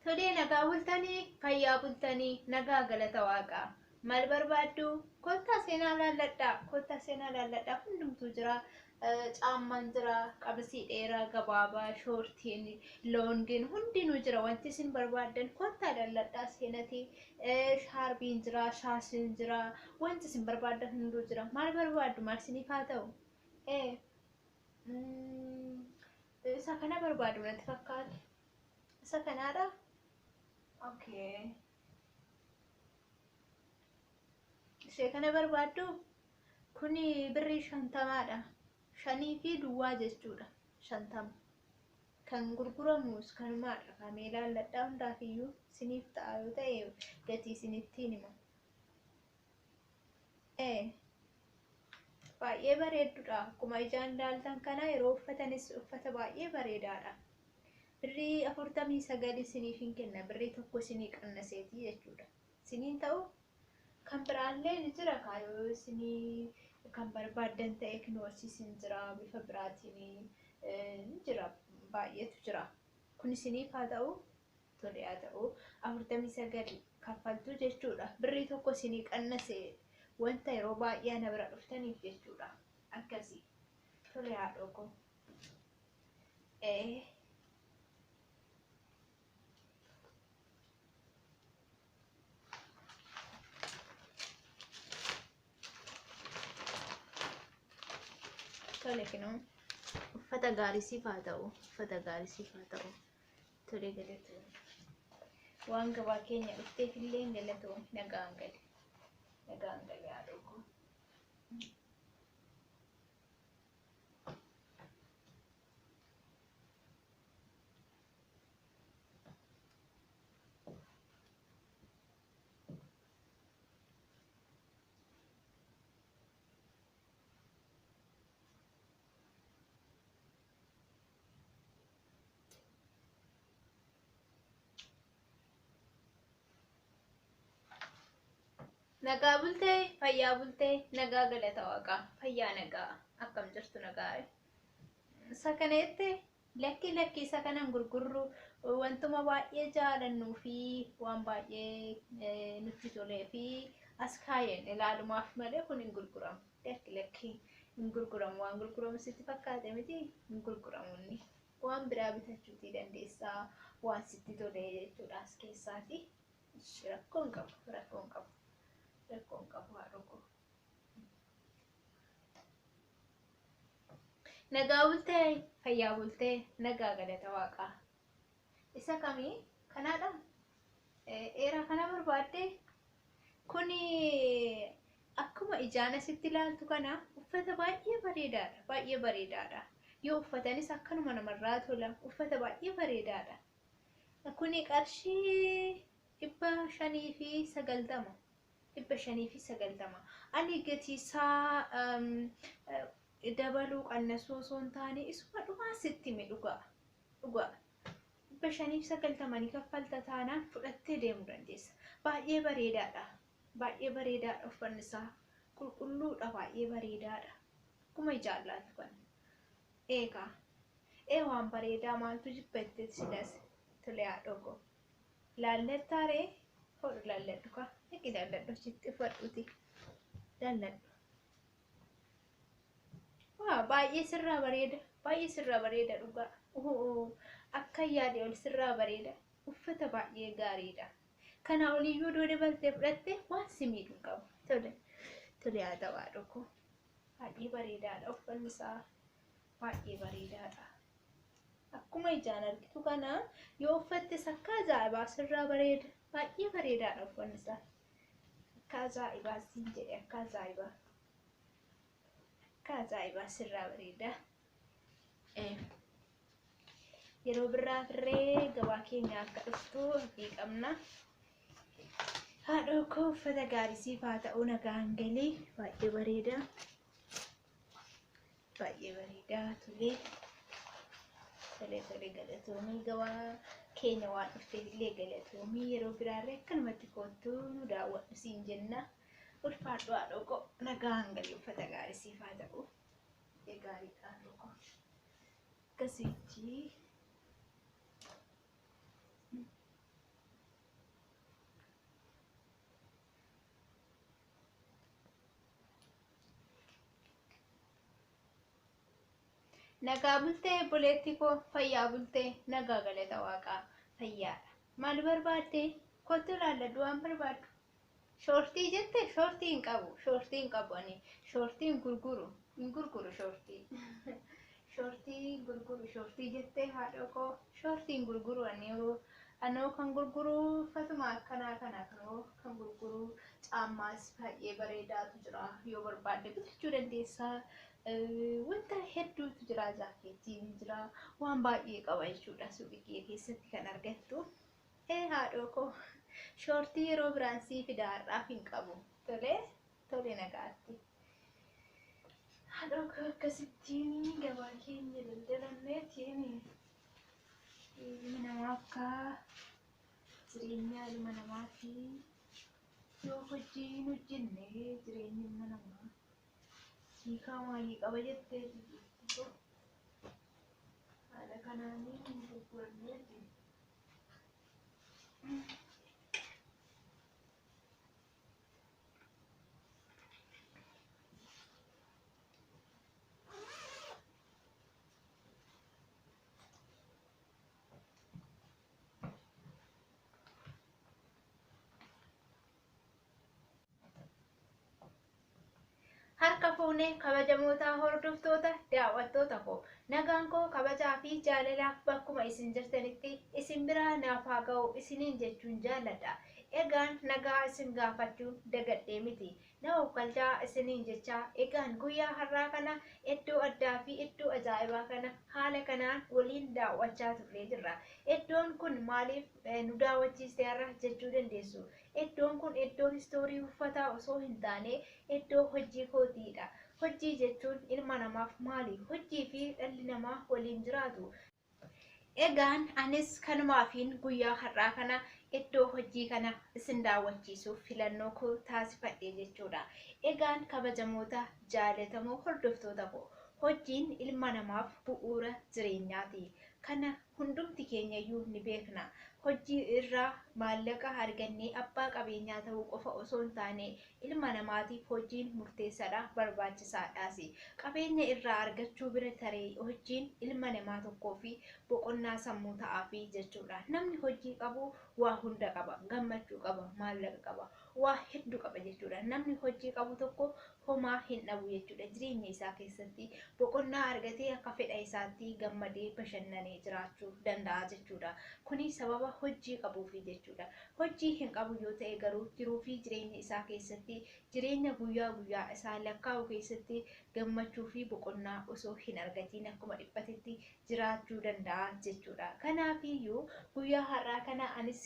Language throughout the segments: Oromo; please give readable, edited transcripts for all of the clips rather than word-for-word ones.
Tolee nagaa bultanii fayyaa bultanii nagaa galata waaqaa maal barbaaddu kottaa seenaa laalladhaa hundumtuu jira caammaan jira qabsii dheeraa gabaabaa shoortiin loongiin hundinuu jira wanti isin barbaaddan kottaa laalladhaa seenatii shaarbiin jira shaashiin jira wanti isin barbaaddan hunduu jira maal barbaaddu maal isiniif haa ta'u isa kana barbaadu natti fakkaata isa kanaadha. Okay. Ishee kana barbaaddu kuni birrii 50dha. 5 fi duwwaa jechuudha. 50. Kan gurguramus kanumaadha. Kamee laalladhaa hundaafiyyuu isiniif ta'a yoo ta'e gatii isinittiin hima. Baay'ee bareedduudha. Akkuma ijaan ilaaltan kana yeroo uffatanis uffata baay'ee bareedaadha. Birrii 49 isiniif hin kenna birrii tokko isinii qannaseeti jechuudha. Isiniin ta'u kan biraallee ni jira kaayoo isinii kan barbaaddan ta'e kinoorsiis hin jira bifa biraatiin ni jira baay'eetu jira. Kun isiniif haa ta'u tolee haa ta'u 49 kaffaltu jechuudha. Birrii tokko isinii qannase wanta yeroo baay'ee ana bira dhuftaniif jechuudha. Akkasii tolee haa dhoko. Tole kinoo uffata gaarii siif haa ta'u tolee galatoomii waan gabaa keenya dhufteef illee galatoomii nagaan gali haa dhuguu. Nagaa bultee fayyaa bultee nagaa galata waaqaa fayyaa nagaa akkam jirtu nagaa isa kaneette lakki isa kanan gurgurru wantuma baay'ee jaalannuu fi waan baay'ee nutti tolee fi as kaayeen ilaalumaaf malee kun hin gurguramu lakki hin gurguramu waan gurguramu sitti fakkaate miti hin gurguramu inni waan biraa bitachuutii dandeessaa waan sitti tolee jechuudha as keessaati rakkoon qabu. Rakkoon qabu haa dhugu. Nagaa bultee fayyaa bultee nagaa galata waaqaa. Isa kamii kanaadha. Dheeraa kana barbaadde kuni akkuma ijaan asitti ilaaltu kana uffata baay'ee bareedaadha. Yoo uffatanis akkanuma namarraa tola uffata baay'ee bareedaadha. Kuni qarshii 590. 590 ani gatiisaa dabaluu qannasuu osoo hin taane isuma dhumaa sitti mi dhugaa 590 kaffalta taanaan fudhattee deemuu dandeessa. Baay'ee bareedaadha uffanni isaa qulqulluudha baay'ee bareedaadha. Akkuma jaallattu kana. Waan bareedaa maaltu jibbatte silas tolee haa dhugu. Laallettaaree hodhu laalladhu ka. Iki laalladhu achitti uffadhuuti. Laalladhu. Baay'ee sirraa bareeda dhugaa. Akka yaade ol sirraa bareeda. Uffata baay'ee gaariidha. Kana oliyyuu doo dabaltee fudhatte waan si miidhu qabu. Tolee haa ta'u haa dhugu. Baay'ee bareedaadha uffanni isaa. Baay'ee bareedaadha. Akkuma ijaan argitu kana yoo uffattes akka ajaa'ibaa sirraa bareeda. Baay'ee bareedaadha uffanni isaa. Akka ajaa'ibaa siin jedhe akka ajaa'ibaa sirraa bareeda. Yeroo birraa firree gabaa keenya akka dhuftu hafii qabna. Haadha koo uffata gaarii siif haa ta'u nagaan galii baay'ee bareeda. Tolee galatoomii gabaa keenya waan dhufteef illee galatoomii yeroo biraarree akkanumatti kootu nu daawwadhu siin jenna. Ulfaadhu haadha koo nagaan galii uffata gaarii siif haa ta'u. Gaariidha haadha koo. Akkasitti Nagaa bultee buleetti koo fayyaa bultee nagaa galata waaqaa fayyaadha. Maal barbaadde? Kottu ilaalla du'aan barbaadu. Shoortii jette shoortii hin qabu. Shoortii hin qabu ani. Shoortii hin gurguru. Hin gurguru shoortii. Shoortii gurguru shoortii jettee haadha koo shoortii hin gurguru ani anoo kan gurguru uffatuma akkanaa kana kan gurguru caammaas baay'ee bareedaatu jira yoo barbaadde bitachuu dandeessaa. Wanta hedduutu jira jaakeettiin jira waan baay'ee qaba jechuudha suuqii keessatti kan argattu. Haadha koo shoortii yeroo biraan sii fidaadhaaf hin qabu. Tole nagaatti. Haadha koo akkasittiin gabaa keenya daldalanneetiin ilma namaa akka jireenya ilma namaa fi yoo hojiin hojjenne jireenya ilma namaa hiikaa maalii qaba jettee haala kanaanii gurguranneeti. Harka fuunee kabajamoota hordoftoota daawwattoota koo nagaan koo kabajaa fi jaalalaaf bakkuma isin jirtanitti isin biraa naaf haa ga'u isiniin jechuun jaalladha. Egaan nagaa isin gaafachuun dagadhee miti. Nama galchaa isiniin jechaa egaan guyyaa har'aa kana iddoo addaa fi iddoo ajaa'ibaa kana haala kanaan waliin daawwachaa turree jirra. Iddoon kun maaliif nu daawwachiiste har'a jechuu dandeessu? Iddoon kun iddoo istoorii uffataa osoo hin taane iddoo hojii kootiidha. Hojii jechuun ilma namaaf maali? Hojii fi dhalli namaa waliin jiraatu. Egaan anis kanumaafiin guyyaa har'aa kana iddoo hojii kana isin daawwachiisuuf filannoo koo taasifadhe jechuudha. Egaan kabajamoota jaalatamoo hordoftoota koo hojiin ilma namaaf bu'uura jireenyaati. Kana hundumti keenyayyuu ni beekna. Hojii irraa maallaqa argannee abbaa qabeenyaa ta'uu qofa osoo hin taane ilma namaatiif hojiin murteessaadha, barbaachisaadhaas. Qabeenya irraa argachuu bira taree hojiin ilma namaa tokkoo fi boqonnaa sammuu ta'aafi jechuudha. Namni hojii qabu waa hunda qaba, gammachuu qaba, maallaqa qaba, waa hedduu qaba jechuudha. Namni hojii qabu tokko homaa hin dhabu jechuudha. Jireenya isaa keessatti boqonnaa argatee akka fedha isaatti gammadee bashannanee jiraachuu danda'a jechuudha. Kuni sababa hojii qabuufi jechuudha. Hojii hin qabu yoo ta'e garuu jiruu fi jireenya isaa keessatti jireenya guyyaa guyyaa isaa lakkaa'u keessatti gammachuu fi boqonnaa osoo hin argatiin akkuma dhiphatetti jiraachuu danda'a jechuudha. Kanaafiyyuu guyyaa har'aa kana anis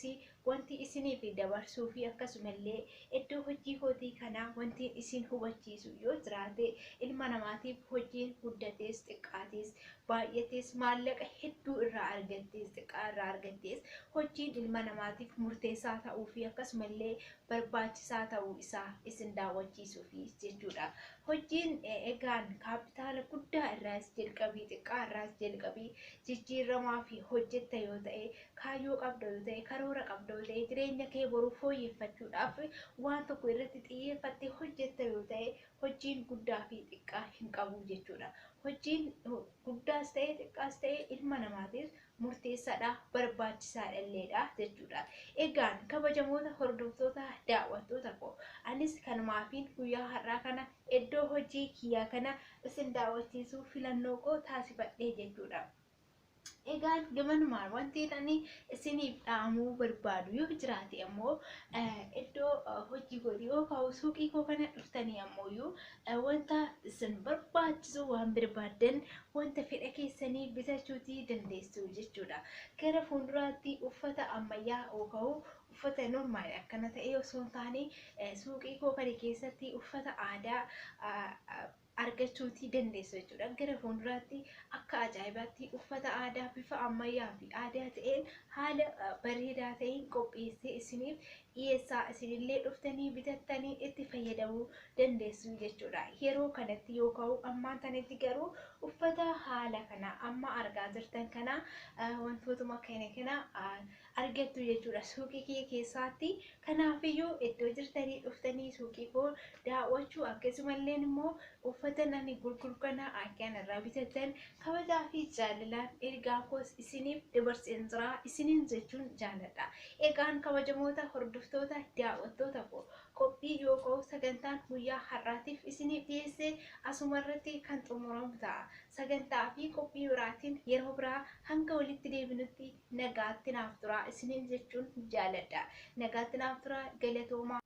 wanti isiniif dabarsuu fi akkasumallee iddoo hojii kootii kanaa wanti isin hubachiisu yoo jiraate ilma namaatiif hojiin guddatees xiqqaatees baay'atees maallaqa hedduu irraa argattees xiqqaa irraa argattees hojiin ilma namaatiif murteessaa ta'uu fi akkasumallee barbaachisaa ta'uu isaa isin daawwachiisuufi jechuudha. Hojiin egaan kaapitaala guddaa irraas jalqabii xiqqaa irraas jalqabii jijjiiramaa fi hojjetta yoo ta'e kaayyoo qabda yoo ta'e karoora qabda yoo ta'e jireenya kee boruu fooyyeffachuudhaaf waan tokko irratti xiyyeeffattee hojjetta yoo ta'e hojiin guddaa fi xiqqaa hin qabu jechuudha. Hojiin guddaas ta'e xiqqaas ta'e ilma namaatiif murteessaadha, barbaachisaadha illeedha jechuudha. Egaan kabajamoota hordoftoota daawwattoota koo anis kanumaafiin guyyaa har'aa kana iddoo hojii kiyyaa kana isin daawwachiisuu filannoo koo taasifadhee jechuudha. Egaan gamanumaan wanti ani isiniif dhaamuu barbaadu yoo jiraate ammoo iddoo hojii kootii yookaan suuqii koo kana dhuftanii ammoo wanta isin barbaachisu waan barbaaddan wanta fedha keessanii bitachuutii dandeessu jechuudha. Gara fuulduraatti uffata ammayyaa yookaan uffata normaal akkana ta'e osoo hin taane suuqii koo kana keessatti uffata aadaa argachuutii dandeessu jechuudha. Gara fuulduraatti akka ajaa'ibaatti uffata aadaa bifa ammayyaa fi aadaa ta'een haala bareedaa ta'een qopheessee isiniif dhiyeessaa isinillee dhuftanii bitattanii itti fayyadamuu dandeessu jechuudha. Yeroo kanatti yookaan ammaan tanatti garuu uffata haala kana amma argaa jirtan kana wantootuma kana argattu jechuudha suuqii kee keessatti. Kanaafiyyuu iddoo jirtanii dhuftanii suuqii koo daawwachuu akkasumallee immoo uffata nani gurguru kana akkan irraa bitatan kabajaa fi jaalalaan ergaa koos isiniif dabarseen jira isiniin jechuun jaaladha. Egaan kabajamoota hordoftoota daawwattoota koo qophii yookaan sagantaan guyyaa har'aatiif isiniif dhiyeesse asumarratti kan xumuramu ta'a. Sagantaa fi qophii biraatiin yeroo biraa hanga walitti deebinutti nagaatti naaf tura isiniin jechuun jaaladha. Nagaatti naaf tura galatoomaa.